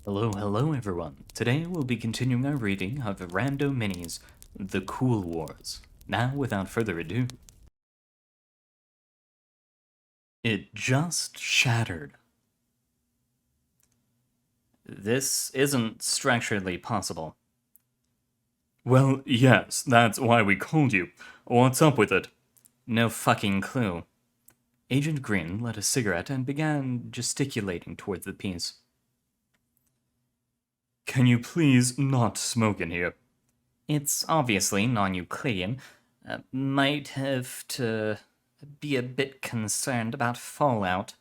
Hello everyone. Today we'll be continuing our reading of Randomini's The Cool Wars. Now, without further ado. It just shattered. This isn't structurally possible. Well, yes, that's why we called you. What's up with it? No fucking clue. Agent Green lit a cigarette and began gesticulating towards the piece. Can you please not smoke in here? It's obviously non-Euclidean. Might have to be a bit concerned about fallout.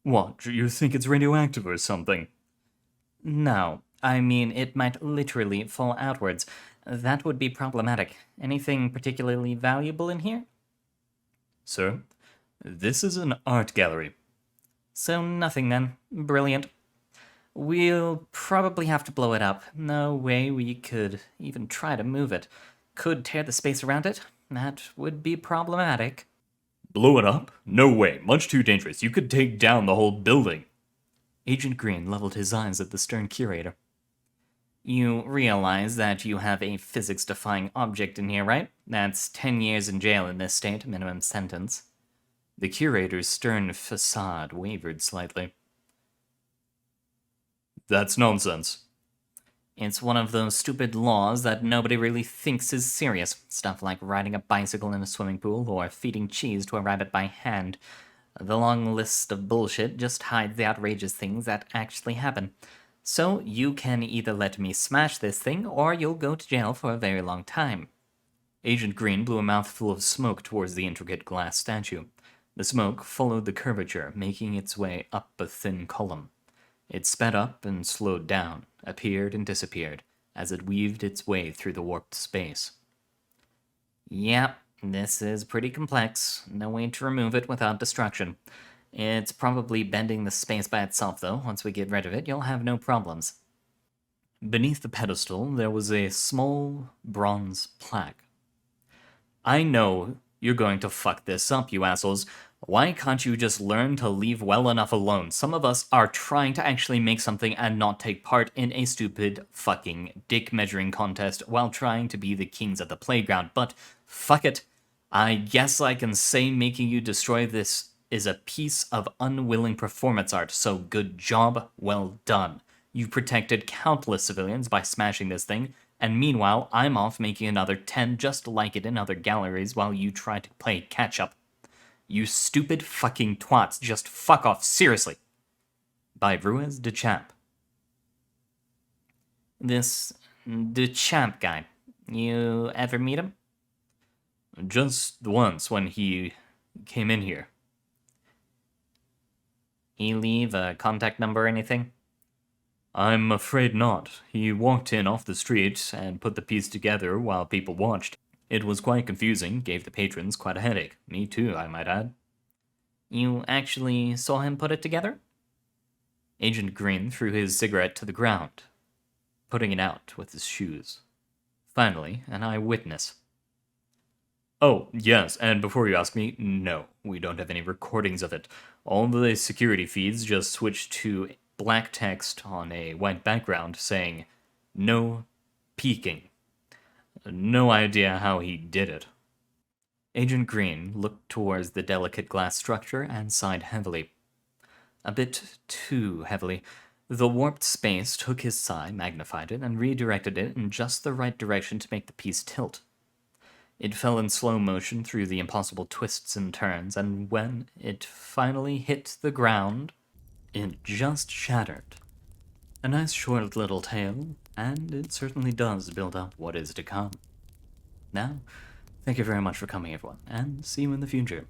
What, you think it's radioactive or something? No, I mean it might literally fall outwards. That would be problematic. Anything particularly valuable in here? Sir, this is an art gallery. So nothing then. Brilliant. We'll probably have to blow it up. No way we could even try to move it. Could tear the space around it. That would be problematic. Blow it up? No way. Much too dangerous. You could take down the whole building. Agent Green leveled his eyes at the stern curator. You realize that you have a physics-defying object in here, right? That's 10 years in jail in this state, minimum sentence. The curator's stern facade wavered slightly. That's nonsense. It's one of those stupid laws that nobody really thinks is serious. Stuff like riding a bicycle in a swimming pool or feeding cheese to a rabbit by hand. The long list of bullshit just hides the outrageous things that actually happen. So you can either let me smash this thing, or you'll go to jail for a very long time. Agent Green blew a mouthful of smoke towards the intricate glass statue. The smoke followed the curvature, making its way up a thin column. It sped up and slowed down, appeared and disappeared, as it weaved its way through the warped space. Yep, this is pretty complex. No way to remove it without destruction. It's probably bending the space by itself, though. Once we get rid of it, you'll have no problems. Beneath the pedestal, there was a small bronze plaque. I know you're going to fuck this up, you assholes. Why can't you just learn to leave well enough alone? Some of us are trying to actually make something and not take part in a stupid fucking dick measuring contest while trying to be the kings at the playground, but fuck it. I guess I can say making you destroy this is a piece of unwilling performance art, so good job, well done. You protected countless civilians by smashing this thing, and meanwhile I'm off making another 10 just like it in other galleries while you try to play catch-up. You stupid fucking twats, just fuck off, seriously. By Ruiz de Champ. This de Champ guy, you ever meet him? Just once when he came in here. He leave a contact number or anything? I'm afraid not. He walked in off the street and put the piece together while people watched. It was quite confusing, gave the patrons quite a headache. Me too, I might add. You actually saw him put it together? Agent Green threw his cigarette to the ground, putting it out with his shoes. Finally, an eyewitness. Oh, yes, and before you ask me, no, we don't have any recordings of it. All the security feeds just switched to black text on a white background saying, "No peeking." No idea how he did it. Agent Green looked towards the delicate glass structure and sighed heavily. A bit too heavily. The warped space took his sigh, magnified it, and redirected it in just the right direction to make the piece tilt. It fell in slow motion through the impossible twists and turns, and when it finally hit the ground, it just shattered. A nice short little tale, and it certainly does build up what is to come. Now, thank you very much for coming, everyone, and see you in the future.